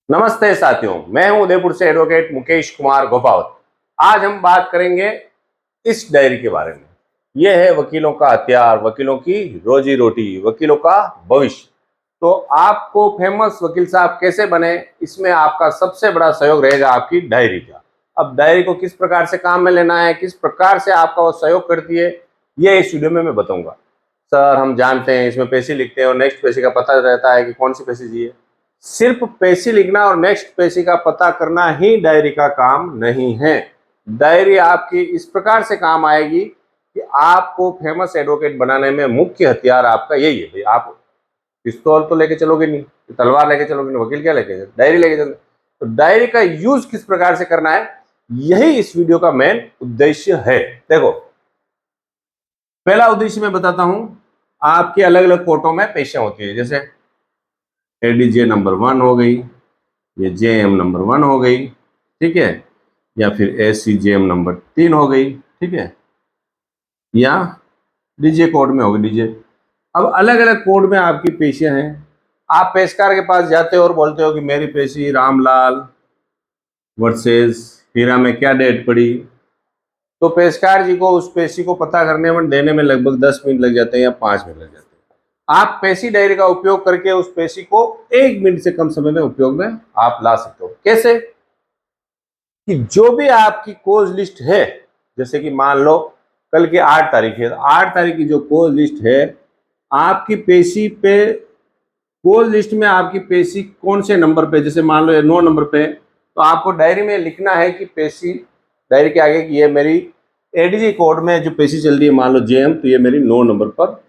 नमस्ते साथियों, मैं हूं उदयपुर से एडवोकेट मुकेश कुमार गोपावत। आज हम बात करेंगे इस डायरी के बारे में। यह है वकीलों का हथियार, वकीलों की रोजी रोटी, वकीलों का भविष्य। तो आपको फेमस वकील साहब कैसे बने, इसमें आपका सबसे बड़ा सहयोग रहेगा आपकी डायरी का। अब डायरी को किस प्रकार से काम में लेना है, किस प्रकार से आपका वो सहयोग करती है, ये इस वीडियो में मैं बताऊंगा। सर, हम जानते हैं इसमें पेशी लिखते हैं और नेक्स्ट पेशी का पता रहता है कि कौन सी पेशी चाहिए। सिर्फ पेशी लिखना और नेक्स्ट पेशी का पता करना ही डायरी का काम नहीं है। डायरी आपकी इस प्रकार से काम आएगी कि आपको फेमस एडवोकेट बनाने में मुख्य हथियार आपका यही है। भाई, आप पिस्तौल तो लेके चलोगे नहीं, तलवार लेके चलोगे नहीं, वकील क्या लेके, डायरी लेके चलोगे। तो डायरी का यूज किस प्रकार से करना है, यही इस वीडियो का मेन उद्देश्य है। देखो, पहला उद्देश्य मैं बताता हूं। आपके अलग अलग कोर्टों में पेशियां होती है, जैसे एडीजे नंबर 1 हो गई, ये जेएम नंबर 1 हो गई, ठीक है, या फिर एसीजेएम नंबर 3 हो गई, ठीक है, या डीजे कोड में होगी डीजे। अब अलग अलग कोड में आपकी पेशियां हैं। आप पेशकार के पास जाते हो और बोलते हो कि मेरी पेशी रामलाल वर्सेस हीरा में क्या डेट पड़ी, तो पेशकार जी को उस पेशी को पता करने में देने में लगभग 10 मिनट लग जाते हैं या 5 मिनट लग जाते हैं। आप पेशी डायरी का उपयोग करके उस पेशी को 1 मिनट से कम समय में उपयोग में आप ला सकते हो। कैसे? कि जो भी आपकी कोज लिस्ट है, जैसे कि मान लो कल की 8 तारीख है, तो 8 तारीख की जो कोज लिस्ट है, आपकी पेशी पे कोज लिस्ट में आपकी पेशी कौन से नंबर पे, जैसे मान लो ये 9 नंबर पे, तो आपको डायरी में लिखना है कि पेशी डायरी के आगे कि ये मेरी एडीजी कोड में जो पेशी चल रही है, मान लो जेएम, तो ये मेरी 9 नंबर पर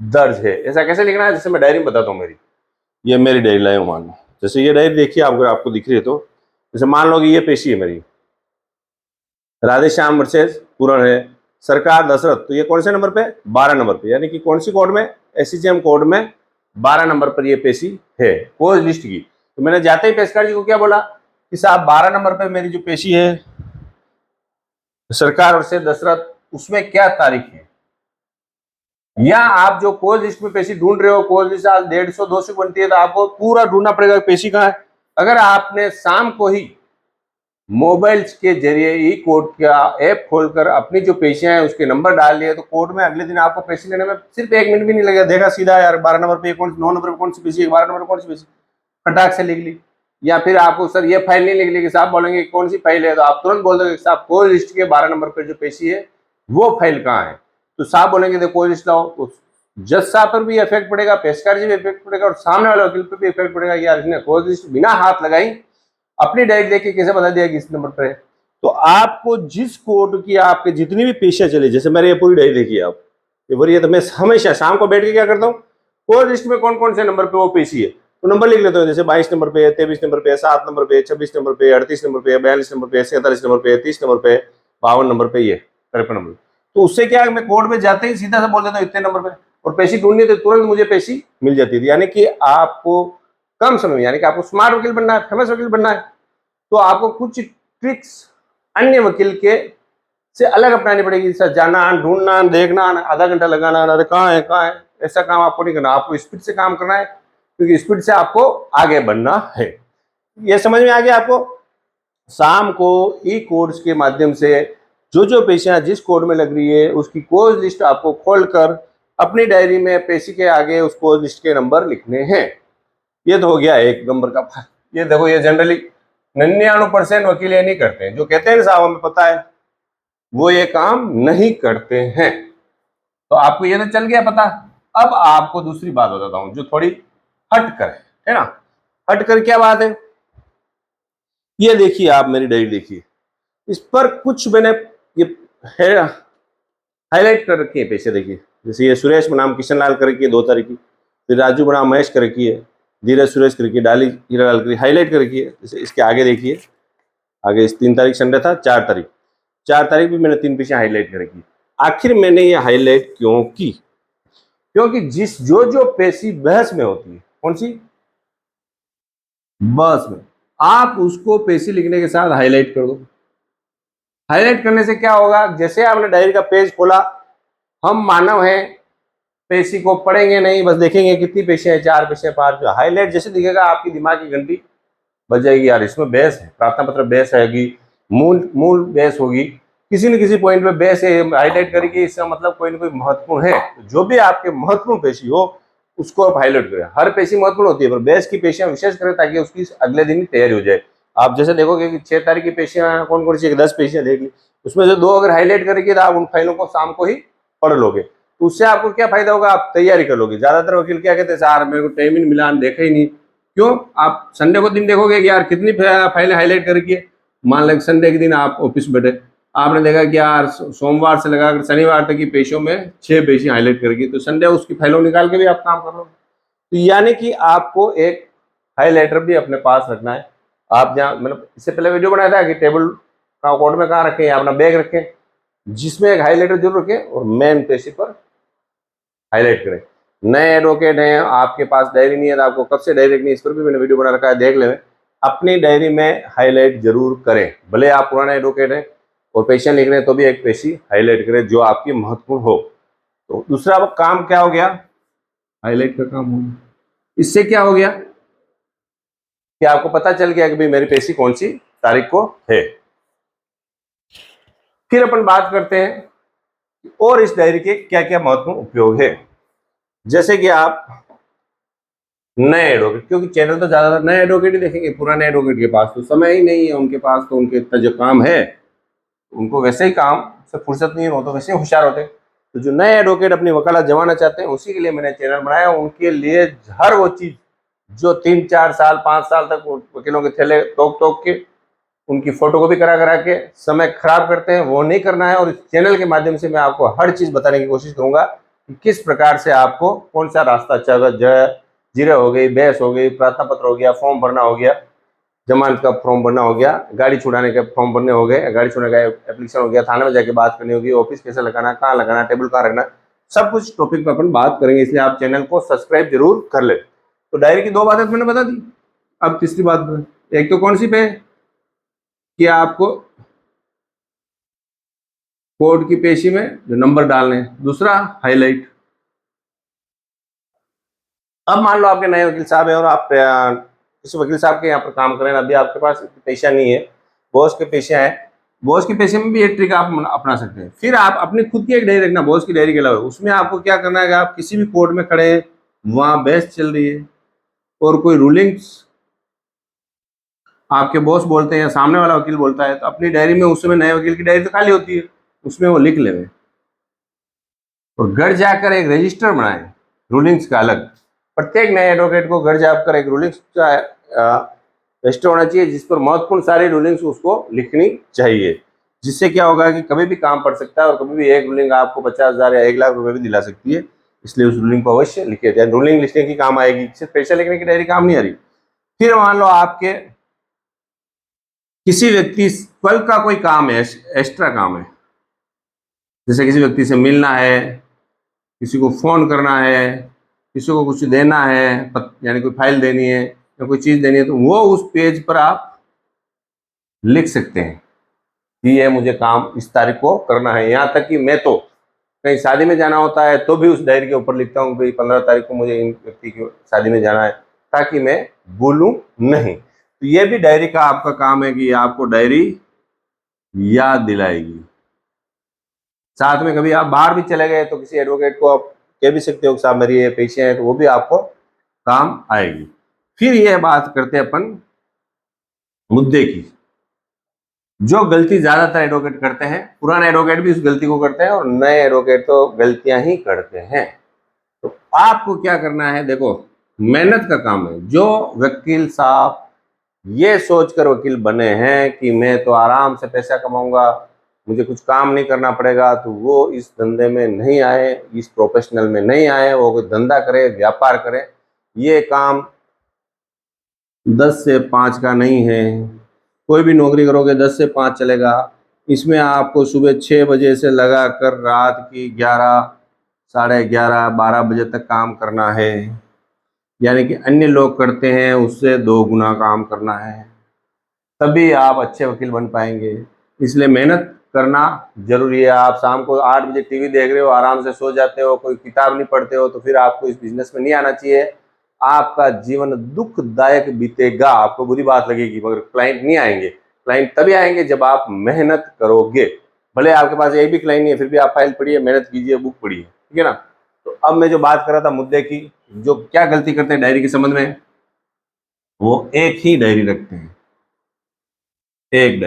दर्ज है। ऐसा कैसे लिखना है, जैसे मैं डायरी में बताता हूँ। ये मेरी डायरी लाए मान लो, जैसे ये डायरी देखिए, आपको दिख रही है, तो जैसे मान लो कि ये पेशी है मेरी राधेश्याम वर्सेस पूरण है सरकार दशरथ, तो ये कौन से नंबर पे, 12 नंबर पे, यानी कि कौन सी कोड में, एससीजेएम कोड में 12 नंबर पर ये पेशी है कोज लिस्ट की। तो मैंने जाते ही पेशकार जी को क्या बोला कि साहब 12 नंबर पे मेरी जो पेशी है सरकार वर्सेस दशरथ, उसमें क्या तारीख है, या आप जो कोज लिस्ट में पेशी ढूंढ रहे हो, कोज लिस्ट आज 150-200 बनती है, तो आपको पूरा ढूंढना पड़ेगा पेशी कहाँ है। अगर आपने शाम को ही मोबाइल के जरिए ई कोर्ट का ऐप खोलकर अपनी जो पेशियां हैं उसके नंबर डाल लिए, तो कोर्ट में अगले दिन आपको पेशी लेने में सिर्फ 1 मिनट भी नहीं लगेगा। देखा सीधा, यार 12 नंबर पे कौन, 9 नंबर पे कौन सी पेशी है, 12 नंबर पे कौन सी पेशी, फटाक से लिख ली। या फिर आपको सर ये फाइल नहीं लिख ली, कि साहब बोलेंगे कौन सी फाइल है, तो आप तुरंत बोल दोगे साहब कोई लिस्ट के 12 नंबर पर जो पेशी है वो फाइल कहाँ है, तो साहब बोलेंगे देखो कोई लिस्ट लाओ। तो जज साहब पर भी इफेक्ट पड़ेगा, पेशकार जी भी इफेक्ट पड़ेगा, और सामने वाले वकील पर भी इफेक्ट पड़ेगा। यार इसने कोई लिस्ट बिना हाथ लगाई अपनी डायरी देख के कैसे बता दिया कि इस नंबर पर है। तो आपको जिस कोर्ट की आपके जितनी भी पेशियां चली, जैसे मेरे ये पूरी डायरी देखिए आप, ये बोलिए, तो मैं हमेशा शाम को बैठ के क्या करता हूँ, कोर्ट लिस्ट में कौन कौन से नंबर पे वो पेशी है तो नंबर लिख लेता हूँ। जैसे 22 नंबर पे है, 23 नंबर पे है, 7 नंबर पे है, 26 नंबर पे है, 38 नंबर पे है, 42 नंबर पे है, 47 नंबर पे है, 30 नंबर पे है, 52 नंबर पे, ये 53 नंबर। तो उससे क्या है, मैं कोर्ट में जाते ही सीधा से बोल देता हूँ इतने नंबर पे, और पेशी ढूंढनी तो तुरंत मुझे पेशी मिल जाती थी। यानी कि आपको कम समय में, यानी कि आपको स्मार्ट वकील बनना है, फेमस वकील बनना है, तो आपको कुछ ट्रिक्स अन्य वकील के से अलग अपनानी पड़ेगी। सर जाना, ढूंढना, देखना, आधा घंटा लगाना, अरे कहाँ है कहाँ है, ऐसा काम आपको नहीं करना। आपको स्पीड से काम करना है, क्योंकि स्पीड से आपको आगे बढ़ना है। ये समझ में आ गया आपको। शाम को ई कोड्स के माध्यम से जो जो पेशियां जिस कोड में लग रही है उसकी कोज लिस्ट आपको खोलकर अपनी डायरी में पेशी के आगे उस कोज लिस्ट के नंबर लिखने हैं। ये तो हो गया एक नंबर का। ये देखो, ये जनरली 99% वकील ये नहीं करते हैं। जो कहते हैं ना साहब हमें पता है, वो ये काम नहीं करते हैं। तो आपको ये तो चल गया पता। अब आपको दूसरी बात बताता हूं जो थोड़ी हट कर है ना। हट कर क्या बात है, ये देखिए, आप मेरी डायरी देखिए, इस पर कुछ मैंने ये है हाईलाइट कर रखी है पेशे। देखिए, जैसे ये सुरेश बनाम किशन लाल कर रखी है 2 तारीख की, फिर राजू बनाम महेश कर रखी है, धीरज सुरेश कर रखी है, डाली हीरालाल कर हाईलाइट कर रखी है। जैसे इसके आगे देखिए, आगे इस 3 तारीख संडे था, 4 तारीख भी मैंने 3 पेशें हाईलाइट कर रखी। आखिर मैंने ये हाईलाइट क्यों की, क्योंकि जिस जो जो पेशी बहस में होती है, कौन सी बहस में, आप उसको पेशी लिखने के साथ हाईलाइट कर दो। हाईलाइट करने से क्या होगा, जैसे आपने डायरी का पेज खोला, हम मानव हैं, पेशी को पढ़ेंगे नहीं, बस देखेंगे कितनी पेशी है, 4 पेशी, 5। हाईलाइट जैसे दिखेगा आपकी दिमाग की घंटी बच जाएगी यार, इसमें बेस है, प्रार्थना पत्र बेस रहेगी, मूल मूल बेस होगी, किसी न किसी पॉइंट पे बेस है हाईलाइट करके, इसका मतलब कोई ना कोई महत्वपूर्ण है। तो जो भी आपके महत्वपूर्ण पेशी हो उसको आप हाईलाइट करें। हर पेशी महत्वपूर्ण होती है पर बेस की पेशियां विशेष करें ताकि उसकी अगले दिन ही तैयारी हो जाए। आप जैसे देखोगे कि 6 तारीख की पेशियां कौन कौन सी, 10 पेशियां देख ली, उसमें से 2 अगर हाईलाइट करेंगे तो आप उन फाइलों को शाम को ही पढ़ लोगे, तो उससे आपको क्या फायदा होगा, आप तैयारी कर लोगे। ज्यादातर वकील क्या कहते हैं, सर मेरे को टाइम ही नहीं मिला, देखा ही नहीं। क्यों, आप संडे को दिन देखोगे कि यार कितनी फाइलें हाईलाइट करके, मान लें संडे के दिन आप ऑफिस बैठे, आपने देखा कि यार सोमवार से लगाकर शनिवार तक की पेशियों में 6 पेशी हाईलाइट करके, तो संडे उसकी फाइलों निकाल के भी आप काम कर लो। तो यानी कि आपको एक हाईलाइटर भी अपने पास रखना है। आप जहाँ, मतलब इससे पहले वीडियो बनाया था कि टेबल का कोड में कहाँ रखें, अपना बैग रखें, जिसमें एक हाईलाइटर जरूर रखें और मेन पेशी पर हाईलाइट करें। नए एडवोकेट हैं, आपके पास डायरी नहीं है तो आपको कब से डायरी रखनी है, इस पर भी मैंने वीडियो बना रखा है, देख लें। अपनी डायरी में हाईलाइट जरूर करें, भले आप पुराने एडवोकेट हैं और पेशियां लिख रहे हैं तो भी एक पेशी हाईलाइट करें जो आपकी महत्वपूर्ण हो। तो दूसरा काम क्या हो गया, हाईलाइट का काम हो गया। इससे क्या हो गया कि आपको पता चल गया कि भाई मेरी पेशी कौन सी तारीख को है। फिर अपन बात करते हैं और इस डायरी के क्या क्या महत्वपूर्ण उपयोग है। जैसे कि आप नए एडवोकेट, क्योंकि चैनल तो ज्यादातर नए एडवोकेट ही देखेंगे, पुराने एडवोकेट के पास तो समय ही नहीं है, उनके पास तो उनके इतना जो काम है, उनको वैसे ही काम से फुर्सत नहीं हो, तो वैसे ही होशियार होते। तो जो नए एडवोकेट अपनी वकालत जमाना चाहते हैं उसी के लिए मैंने चैनल बनाया, उनके लिए हर वो चीज जो 3-4 साल 5 साल तक वकीलों के थैले टोक टोक के उनकी फोटो कॉपी करा करा के समय खराब करते हैं, वो नहीं करना है। और इस चैनल के माध्यम से मैं आपको हर चीज बताने की कोशिश करूंगा कि किस प्रकार से आपको कौन सा रास्ता अच्छा होगा। जीरा हो गई, बहस हो गई, प्रार्थना पत्र हो गया, फॉर्म भरना हो गया, जमानत का फॉर्म भरना हो गया, गाड़ी छुड़ाने के फॉर्म भरने हो गए, गाड़ी छुड़ाने का एप्लीकेशन हो गया, थाने में जाके बात करनी होगी, ऑफिस कैसे लगाना, कहाँ लगाना, टेबल कहाँ रखना, सब कुछ टॉपिक पर अपन बात करेंगे। इसलिए आप चैनल को सब्सक्राइब जरूर कर ले। तो डायरी की 2 बातें मैंने बता दी, अब तीसरी बात, एक तो कौन सी पे कि आपको कोर्ट की पेशी में जो नंबर डालने हैं, दूसरा हाईलाइट। अब मान लो आपके नए वकील साहब हैं और आप किसी वकील साहब के यहाँ पर काम करें, अभी आपके पास पेशा नहीं है, बॉस के पेशा है, बॉस के पेशे में भी एक ट्रिक आप अपना सकते हैं। फिर आप अपनी खुद की एक डायरी रखना, बॉस की डायरी के अलावा। उसमें आपको क्या करना है कि आप किसी भी कोर्ट में खड़े हैं, वहां बहस चल रही है और कोई रूलिंग्स आपके बॉस बोलते हैं या सामने वाला वकील बोलता है, तो अपनी डायरी में, उस समय नए वकील की डायरी तो खाली होती है, उसमें वो लिख ले और घर जाकर एक रजिस्टर बनाएं रूलिंग्स का अलग। प्रत्येक नए एडवोकेट को घर जाकर एक रूलिंग्स का रजिस्टर होना चाहिए जिस पर महत्वपूर्ण सारी रूलिंग्स उसको लिखनी चाहिए, जिससे क्या होगा कि कभी भी काम पड़ सकता है और कभी भी एक रूलिंग आपको 50,000 या 1 लाख रुपए भी दिला सकती है। इसलिए उस रूलिंग को अवश्य लिखे जाए, रूलिंग लिखने की काम आएगी, सिर्फ पैसा लिखने की डायरी काम नहीं आ रही। फिर मान लो आपके किसी व्यक्ति कल का कोई काम है, एक्स्ट्रा काम है, जैसे किसी व्यक्ति से मिलना है, किसी को फोन करना है, किसी को कुछ देना है, यानी कोई फाइल देनी है या कोई चीज देनी है, तो वो उस पेज पर आप लिख सकते हैं कि ये मुझे काम इस तारीख को करना है। यहाँ तक कि मैं तो कहीं शादी में जाना होता है तो भी उस डायरी के ऊपर लिखता हूँ भाई 15 तारीख को मुझे इन व्यक्ति की शादी में जाना है, ताकि मैं भूलूं नहीं। तो ये भी डायरी का आपका काम है कि आपको डायरी याद दिलाएगी। साथ में कभी आप बाहर भी चले गए तो किसी एडवोकेट को आप कह भी सकते हो कि साहब मेरी ये पेशियां हैं, तो वो भी आपको काम आएगी। फिर यह बात करते हैं अपन मुद्दे की। जो गलती ज्यादातर एडवोकेट करते हैं, पुराने एडवोकेट भी उस गलती को करते हैं और नए एडवोकेट तो गलतियां ही करते हैं। तो आपको क्या करना है, देखो मेहनत का काम है। जो वकील साहब ये सोचकर वकील बने हैं कि मैं तो आराम से पैसा कमाऊंगा, मुझे कुछ काम नहीं करना पड़ेगा, तो वो इस धंधे में नहीं आए, इस प्रोफेशनल में नहीं आए। वो कोई धंधा करे, व्यापार करे, ये काम 10 से 5 का नहीं है। कोई भी नौकरी करोगे 10 से 5 चलेगा, इसमें आपको सुबह 6 बजे से लगा कर रात की 11, साढ़े 11, 12 बजे तक काम करना है, यानी कि अन्य लोग करते हैं उससे 2 गुना काम करना है, तभी आप अच्छे वकील बन पाएंगे। इसलिए मेहनत करना जरूरी है। आप शाम को 8 बजे टीवी देख रहे हो, आराम से सो जाते हो, कोई किताब नहीं पढ़ते हो, तो फिर आपको इस बिजनेस में नहीं आना चाहिए। आपका जीवन दुखदायक बीतेगा, आपको बुरी बात लगेगी, मगर क्लाइंट नहीं आएंगे। क्लाइंट तभी आएंगे जब आप मेहनत करोगे। भले आपके पास एक भी क्लाइंट नहीं है, फिर भी आप फाइल पढ़िए, मेहनत कीजिए, बुक पढ़िए, ठीक है ना। तो अब मैं जो बात कर रहा था मुद्दे की, जो क्या गलती करते हैं डायरी के संबंध में, वो एक ही डायरी रखते हैं। एक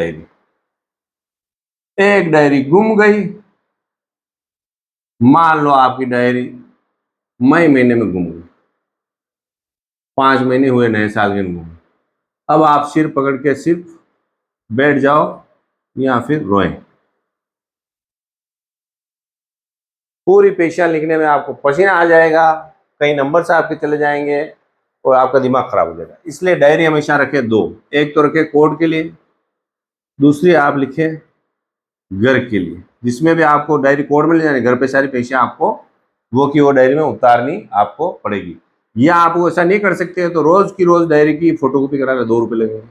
डायरी गुम गई, मान लो आपकी डायरी मई महीने में गुम गई, 5 महीने हुए नए साल के गुम। अब आप सिर पकड़ के सिर्फ बैठ जाओ या फिर रोएं। पूरी पेशियां लिखने में आपको पसीना आ जाएगा, कई नंबर से आपके चले जाएंगे और आपका दिमाग खराब हो जाएगा। इसलिए डायरी हमेशा रखें दो, एक तो रखें कोड के लिए, दूसरी आप लिखें घर के लिए, जिसमें भी आपको डायरी कोड में ले जाने, घर पे सारी पेशियां आपको वो की वो डायरी में उतारनी आपको पड़ेगी। या आप वो ऐसा नहीं कर सकते हैं तो रोज की रोज डायरी की फोटोकॉपी करा ले, 2 रुपये लगेंगे।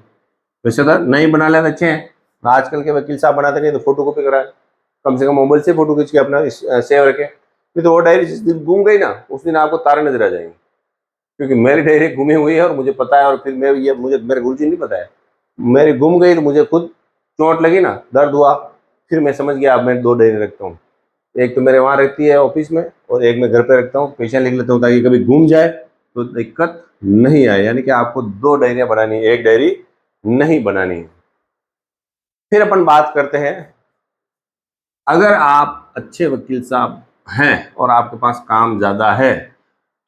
वैसे तो नहीं बना लेना अच्छे हैं, आजकल के वकील साहब बनाते नहीं तो फोटोकॉपी कराए, कम से कम मोबाइल से फोटो खींच के अपना सेव रखें। नहीं तो वो डायरी जिस दिन गुम गई ना, उस दिन आपको तारे नजर आ जाएंगे, क्योंकि मेरी डायरी गुमी हुई है और मुझे पता है। और फिर मैं ये मुझे मेरे गुरुजी नहीं पता है, मेरी गुम गई तो मुझे खुद चोट लगी ना, दर्द हुआ, फिर मैं समझ गया अब मैं 2 डायरी रखता हूँ। एक तो मेरे वहाँ रहती है ऑफिस में और एक मैं घर पे रखता हूँ, पेशेंट लिख लेता हूँ ताकि कभी घूम जाए तो दिक्कत नहीं आए। यानी कि आपको 2 डायरियाँ बनानी है, एक डायरी नहीं बनानी है। फिर अपन बात करते हैं, अगर आप अच्छे वकील साहब हैं और आपके पास काम ज़्यादा है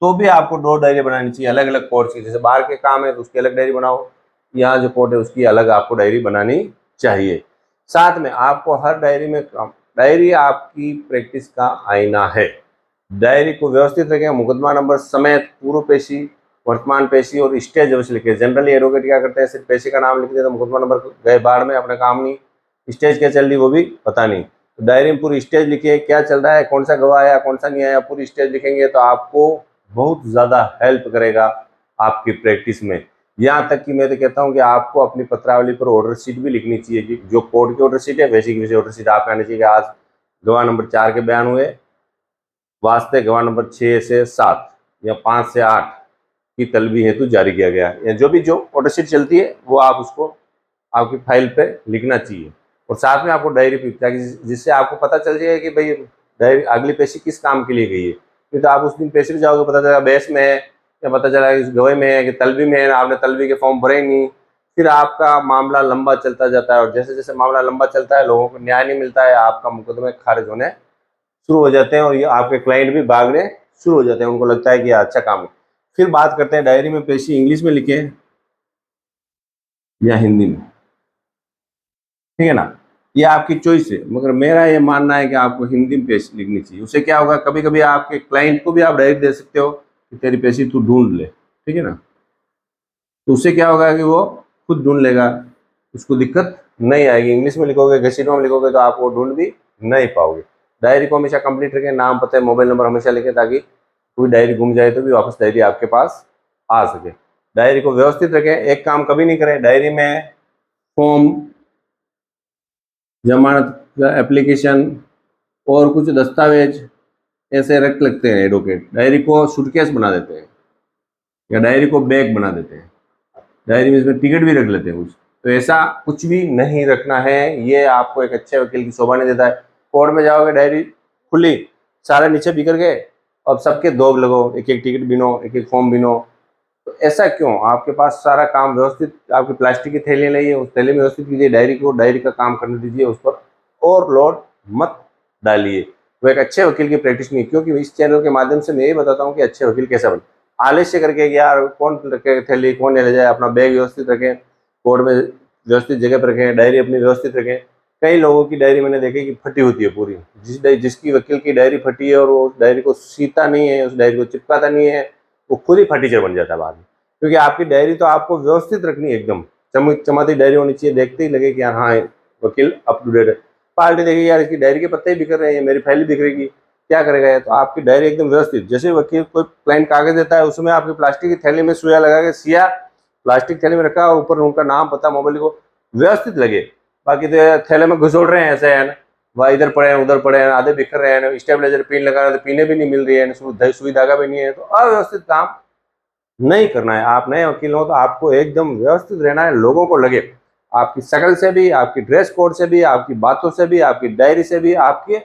तो भी आपको 2 डायरी बनानी चाहिए अलग अलग कोर्ट की। जैसे बाहर के काम है तो उसकी अलग डायरी बनाओ, यहाँ जो कोर्ट है उसकी अलग आपको डायरी बनानी चाहिए। साथ में आपको हर डायरी में, डायरी आपकी प्रैक्टिस का आईना है। डायरी को व्यवस्थित रखें, मुकदमा नंबर समेत पूर्व पेशी, वर्तमान पेशी और स्टेज अवश्य लिखे। जनरली एडवोकेट क्या करते हैं, सिर्फ पेशी का नाम लिख देते, तो मुकदमा नंबर गए बाढ़ में, अपना काम नहीं, स्टेज क्या चल रही वो भी पता नहीं। तो डायरी में पूरी स्टेज लिखिए, क्या चल रहा है, कौन सा गवाह आया, कौन सा नहीं आया, पूरी स्टेज लिखेंगे तो आपको बहुत ज़्यादा हेल्प करेगा आपकी प्रैक्टिस में। यहाँ तक कि मैं तो कहता हूँ कि आपको अपनी पत्रावली पर ऑर्डर शीट भी लिखनी चाहिए कि जो कोर्ट की ऑर्डर शीट है वैसी की वैसी ऑर्डर शीट आपके आनी चाहिए कि आज गवाह नंबर 4 के बयान हुए, वास्ते गवाह नंबर 6 से 7 या 5 से 8 की तलबी हेतु जारी किया गया, या जो भी जो ऑर्डर शीट चलती है वो आप उसको आपकी फाइल पे लिखना चाहिए। और साथ में आपको डायरी भी, ताकि जिससे आपको पता चल जाए कि भाई डायरी अगली पेशी किस काम के लिए गई है। नहीं तो आप उस दिन पेशी पे जाओगे, पता चला बहस में है या पता चला इस गवाही में है कि तलबी में है, आपने तलबी के फॉर्म भरे नहीं, फिर आपका मामला लंबा चलता जाता है और जैसे जैसे मामला लंबा चलता है लोगों को न्याय नहीं मिलता है, आपका मुकदमे खारिज होने शुरू हो जाते हैं और ये आपके क्लाइंट भी भागने शुरू हो जाते हैं, उनको लगता है कि अच्छा काम है। फिर बात करते हैं डायरी में पेशी इंग्लिश में लिखे या हिंदी में, ठीक है ना, ये आपकी चॉइस है, मगर मेरा ये मानना है कि आपको हिंदी में पेशी लिखनी चाहिए। उससे क्या होगा, कभी कभी आपके क्लाइंट को भी आप डायरेक्ट दे सकते हो कि तेरी पेशी तू ढूंढ ले, ठीक है ना। तो उससे क्या होगा कि वो खुद ढूंढ लेगा, उसको दिक्कत नहीं आएगी। इंग्लिश में लिखोगे, घसीटों में लिखोगे तो आप वो ढूंढ भी नहीं पाओगे। डायरी को हमेशा कंप्लीट रखें, नाम पता है मोबाइल नंबर हमेशा लिखें ताकि कोई डायरी गुम जाए तो भी वापस डायरी आपके पास आ सके। डायरी को व्यवस्थित रखें, एक काम कभी नहीं करें, डायरी में फॉर्म, जमानत का एप्लीकेशन और कुछ दस्तावेज ऐसे रख लगते हैं एडवोकेट, डायरी को सूटकेस बना देते हैं या डायरी को बैग बना देते हैं, डायरी में इसमें टिकट भी रख लेते हैं कुछ। तो ऐसा कुछ भी नहीं रखना है, ये आपको एक अच्छे वकील की शोभा नहीं देता है। कोर्ट में जाओगे डायरी खुली, सारे नीचे बिखर गए, अब सबके दो लगो, एक एक टिकट बिनो, एक एक फॉर्म बिनो। तो ऐसा क्यों, आपके पास सारा काम व्यवस्थित, आपकी प्लास्टिक की थैली लाइए, उस थैली में व्यवस्थित कीजिए डायरी को, डायरी का काम करने दीजिए, उस पर और लोड मत डालिए। वो एक अच्छे वकील की प्रैक्टिस नहीं, क्योंकि इस चैनल के माध्यम से मैं ये बताता हूँ कि अच्छे वकील कैसे बने। आलस्य करके कि यार कौन रखे थैली, कौन ले जाए, अपना बैग व्यवस्थित रखें, कोर्ट में व्यवस्थित जगह पर रखें, डायरी अपनी व्यवस्थित रखें। कई लोगों की डायरी मैंने देखी कि फटी होती है पूरी, जिसकी वकील की डायरी फटी है और वो उस डायरी को सीता नहीं है, उस डायरी को चिपकाता नहीं है, वो खुद ही फटीचर बन जाता है बाद में। क्योंकि आपकी डायरी तो आपको व्यवस्थित रखनी है, एकदम चमाती डायरी होनी चाहिए, देखते ही लगे कि यार हाँ वकील अप टू डेट है। पार्टी देखेगी यार इसकी डायरी के पत्ते ही बिखर रहे हैं, मेरी फाइल बिखरेगी, क्या करेगा ये। तो आपकी डायरी एकदम व्यवस्थित, जैसे वकील कोई क्लाइंट कागज देता है उसमें आपकी प्लास्टिक की थैली में सुइया लगा के सिया प्लास्टिक थैली में रखा, ऊपर उनका नाम पता मोबाइल को व्यवस्थित लगे। बाकी तो थैले में घुसोड़ रहे हैं ऐसे है ना, वह इधर पड़े हैं उधर पड़े हैं, आधे बिखर रहे हैं, स्टेबलाइजर पिन लगा रहे तो पीने भी नहीं मिल रही है, सुई धागा भी नहीं है, तो अव्यवस्थित काम नहीं करना है। आप नए वकील हो तो आपको एकदम व्यवस्थित रहना है, लोगों को लगे आपकी शक्ल से भी, आपकी ड्रेस कोड से भी, आपकी बातों से भी, आपकी डायरी से भी, आपके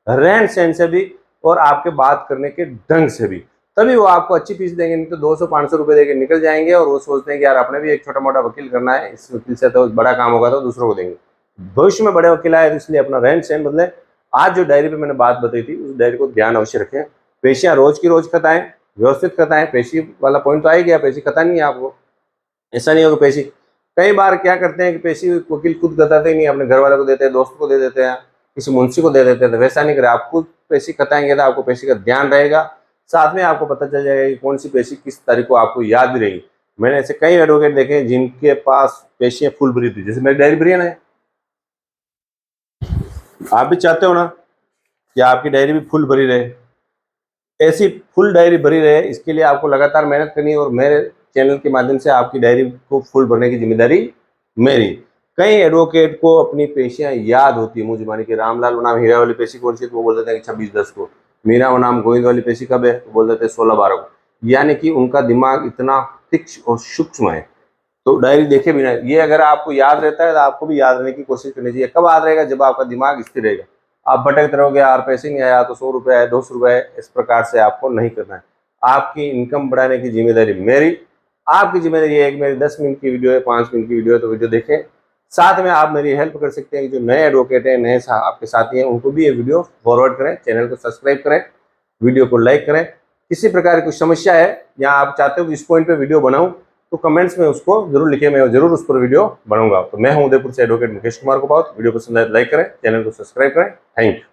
रहन सहन से भी और आपके बात करने के ढंग से भी, तभी वो आपको अच्छी फीस देंगे। नहीं तो 200-500 रुपए देके निकल जाएंगे और वो सोचते हैं कि यार अपने भी एक छोटा मोटा वकील करना है, इस वकील से तो बड़ा काम होगा तो दूसरों को देंगे। भविष्य में बड़े वकील आए तो इसलिए अपना रहन सहन बदले। आज जो डायरी पे मैंने बात बताई थी उस डायरी को ध्यान अवश्य रखें। पेशियां रोज की रोज खताएं, व्यवस्थित खताएं। पेशी वाला पॉइंट तो आ ही गया, पेशी खता नहीं है आपको, ऐसा नहीं होगा। पेशी कई बार क्या करते हैं कि पेशी वकील खुद बताते ही नहीं, अपने घर वालों को देते हैं, दोस्तों को दे देते हैं, किसी मुंशी को दे देते हैं। तो वैसा नहीं करें, आप खुद पेशी खताएंगे तो आपको पेशी का ध्यान रहेगा। साथ में आपको पता चल जाएगा कि कौन सी पेशी किस तारीख को आपको याद भी रहेगी। मैंने ऐसे कई एडवोकेट देखे हैं जिनके पास पेशियां फुल भरी थी, जैसे मेरी डायरी भरी है ना। आप भी चाहते हो ना कि आपकी डायरी भी फुल भरी रहे, ऐसी फुल डायरी भरी रहे, इसके लिए आपको लगातार मेहनत करनी है। और मेरे चैनल के माध्यम से आपकी डायरी को फुल भरने की जिम्मेदारी मेरी। कई एडवोकेट को अपनी पेशियां याद होती है, मुझे मानी कि रामलाल बनाम हीरा वाली पेशी कौन सी, तो वो बोल देते हैं कि 26/10 को। मीरा बनाम गोविंद वाली पेशी कब है, तो बोल देते हैं 16/12 को। यानी कि उनका दिमाग इतना तीक्ष्ण और सूक्ष्म है। तो डायरी देखे बिना ये अगर आपको याद रहता है तो आपको भी याद रहने की कोशिश करनी चाहिए। कब याद रहेगा, जब आपका दिमाग स्थिर रहेगा। आप भटकते रहोगे, यार पैसे नहीं आया तो 100 रुपये आए, 200 रुपये आए, इस प्रकार से आपको नहीं करना है। आपकी इनकम बढ़ाने की जिम्मेदारी मेरी। आपकी जिम्मेदारी है कि मेरी 10 मिनट की वीडियो है, 5 मिनट की वीडियो है, तो वीडियो देखें। साथ में आप मेरी हेल्प कर सकते हैं कि जो नए एडवोकेट हैं, नए आपके साथी हैं, उनको भी ये वीडियो फॉरवर्ड करें, चैनल को सब्सक्राइब करें, वीडियो को लाइक करें। किसी प्रकार की कुछ समस्या है या आप चाहते हो कि इस पॉइंट पे वीडियो बनाऊं, तो कमेंट्स में उसको जरूर लिखिए, मैं जरूर उस पर वीडियो बनाऊंगा। तो मैं हूं उदयपुर से एडवोकेट मुकेश कुमार कुपावत। वीडियो पसंद आए तो लाइक करें, चैनल को सब्सक्राइब करें। Thank you.